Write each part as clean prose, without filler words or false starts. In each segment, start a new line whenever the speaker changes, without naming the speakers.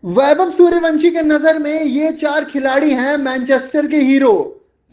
वैभव सूर्यवंशी के नजर में ये चार खिलाड़ी हैं मैनचेस्टर के हीरो।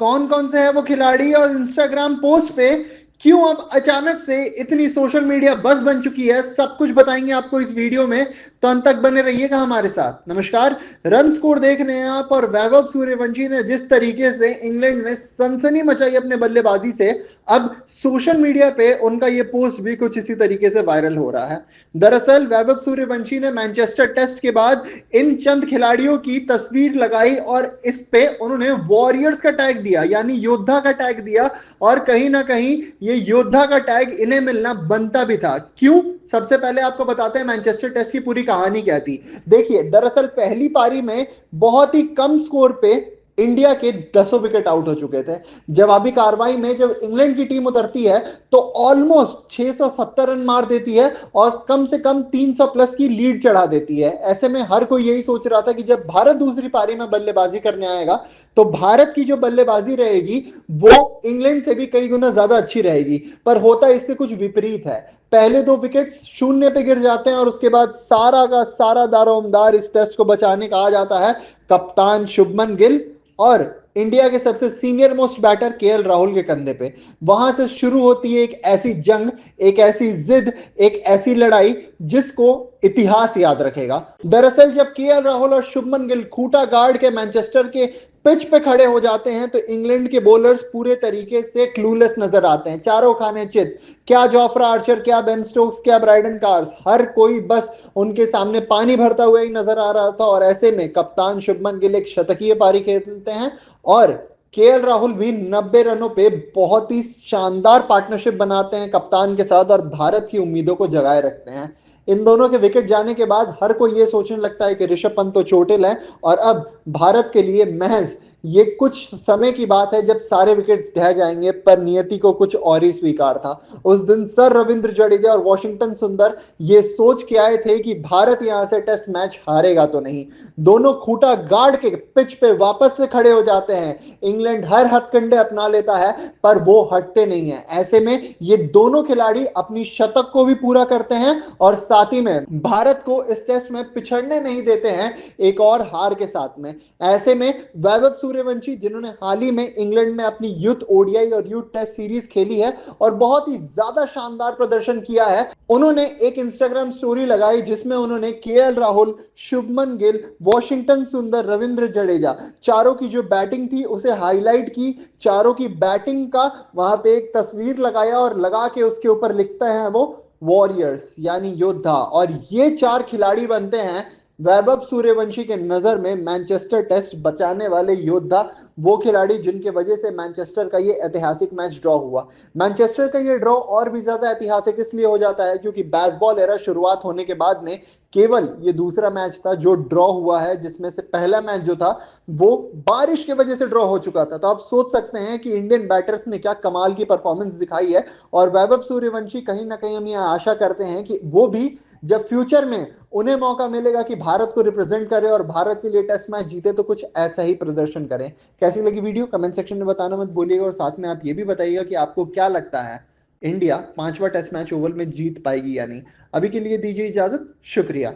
कौन कौन से हैं वो खिलाड़ी और इंस्टाग्राम पोस्ट पे क्यों अब अचानक से इतनी सोशल मीडिया बस बन चुकी है, सब कुछ बताएंगे आपको इस वीडियो में। तो अंत तक बने रहिएगा हमारे साथ। नमस्कार, रन स्कोर देख रहे हैं आप। और वैभव सूर्यवंशी ने जिस तरीके से इंग्लैंड में सनसनी मचाई अपने बल्लेबाजी से, अब सोशल मीडिया पे उनका ये पोस्ट भी कुछ इसी तरीके से वायरल हो रहा है। दरअसल वैभव सूर्यवंशी ने मैनचेस्टर टेस्ट के बाद इन चंद खिलाड़ियों की तस्वीर लगाई और इस पे उन्होंने वॉरियर्स का टैग दिया, यानी योद्धा का टैग दिया। और कहीं ना कहीं ये योद्धा का टैग इन्हें मिलना बनता भी था। क्यों? सबसे पहले आपको बताते हैं मैनचेस्टर टेस्ट की पूरी कहानी क्या थी। देखिए, दरअसल पहली पारी में बहुत ही कम स्कोर पे इंडिया के 10 विकेट आउट हो चुके थे। जवाबी कार्रवाई में जब इंग्लैंड की टीम उतरती है तो ऑलमोस्ट 670 रन मार देती है और कम से कम 300 प्लस की लीड चढ़ा देती है। ऐसे में हर कोई यही सोच रहा था कि जब भारत दूसरी पारी में बल्लेबाजी करने आएगा तो भारत की जो बल्लेबाजी रहेगी वो इंग्लैंड से भी कई गुना ज्यादा अच्छी रहेगी। पर होता इससे कुछ विपरीत है। पहले 2 विकेट शून्य पे गिर जाते हैं और उसके बाद सारा का सारा दारोमदार इस टेस्ट को बचाने का आ जाता है कप्तान शुभमन गिल और इंडिया के सबसे senior most batter KL Rahul के कंधे पे। वहां से शुरू होती है एक ऐसी जंग, एक ऐसी जिद, एक ऐसी लड़ाई जिसको इतिहास याद रखेगा। दरअसल जब केएल राहुल और शुभमन गिल खूंटा गाड़ के मैनचेस्टर के पिच पे खड़े हो जाते हैं तो इंग्लैंड के बॉलर्स पूरे तरीके से क्लूलेस नजर आते हैं, चारों खाने चित। क्या जॉफ्रा आर्चर, क्या बेन स्टोक्स, क्या ब्राइडन कार्स, हर कोई बस उनके सामने पानी भरता हुआ ही नजर आ रहा था। और ऐसे में कप्तान शुभमन गिल एक शतकीय पारी खेलते हैं और केएल राहुल भी 90 रनों पे बहुत ही शानदार पार्टनरशिप बनाते हैं कप्तान के साथ और भारत की उम्मीदों को जगाए रखते हैं। इन दोनों के विकेट जाने के बाद हर कोई ये सोचने लगता है कि ऋषभ पंत तो चोटिल है और अब भारत के लिए महज ये कुछ समय की बात है जब सारे विकेट्स ढह जाएंगे। पर नियति को कुछ और ही स्वीकार था। उस दिन सर रविंद्र जडेजा और वॉशिंगटन सुंदर ये सोच के आए थे कि भारत यहां से टेस्ट मैच हारेगा तो नहीं। दोनों खूंटा गाड़ के पिच पे वापस से खड़े हो जाते हैं। इंग्लैंड हर हथकंडे अपना लेता है पर वो हटते नहीं है। ऐसे में ये दोनों खिलाड़ी अपनी शतक को भी पूरा करते हैं और साथ ही में भारत को इस टेस्ट में पिछड़ने नहीं देते हैं एक और हार के साथ में। ऐसे में वैभव सूर्यवंशी, जिन्होंने हाल ही में इंग्लैंड में अपनी यूथ ओडीआई और यूथ टेस्ट सीरीज खेली है और बहुत ही ज्यादा शानदार प्रदर्शन किया है, उन्होंने एक इंस्टाग्राम स्टोरी लगाई जिसमें उन्होंने केएल राहुल, शुभमन गिल, वॉशिंगटन सुंदर, रविंद्र जडेजा चारों की जो बैटिंग थी उसे हाईलाइट की। चारों की बैटिंग का वहां पे एक तस्वीर लगाया और लगा के उसके ऊपर लिखता है वो वॉरियर्स, यानी योद्धा। और ये चार खिलाड़ी बनते हैं वैभव सूर्यवंशी के नजर में मैनचेस्टर टेस्ट बचाने वाले योद्धा, वो खिलाड़ी जिनके वजह से मैनचेस्टर का ये ऐतिहासिक मैच ड्रॉ हुआ। मैनचेस्टर का ये ड्रॉ और भी ज्यादा ऐतिहासिक इसलिए हो जाता है क्योंकि बेसबॉल एरा शुरुआत होने के बाद में केवल ये दूसरा मैच था जो ड्रॉ हुआ है, जिसमें से पहला मैच जो था वो बारिश की वजह से ड्रॉ हो चुका था। तो आप सोच सकते हैं कि इंडियन बैटर्स ने क्या कमाल की परफॉर्मेंस दिखाई है। और वैभव सूर्यवंशी, कहीं ना कहीं हम ये आशा करते हैं कि वो भी जब फ्यूचर में उन्हें मौका मिलेगा कि भारत को रिप्रेजेंट करें और भारत के लिए टेस्ट मैच जीते तो कुछ ऐसा ही प्रदर्शन करें। कैसी लगी वीडियो कमेंट सेक्शन में बताना मत भूलिएगा और साथ में आप ये भी बताइएगा कि आपको क्या लगता है इंडिया 5वां टेस्ट मैच ओवल में जीत पाएगी या नहीं। अभी के लिए दीजिए इजाजत, शुक्रिया।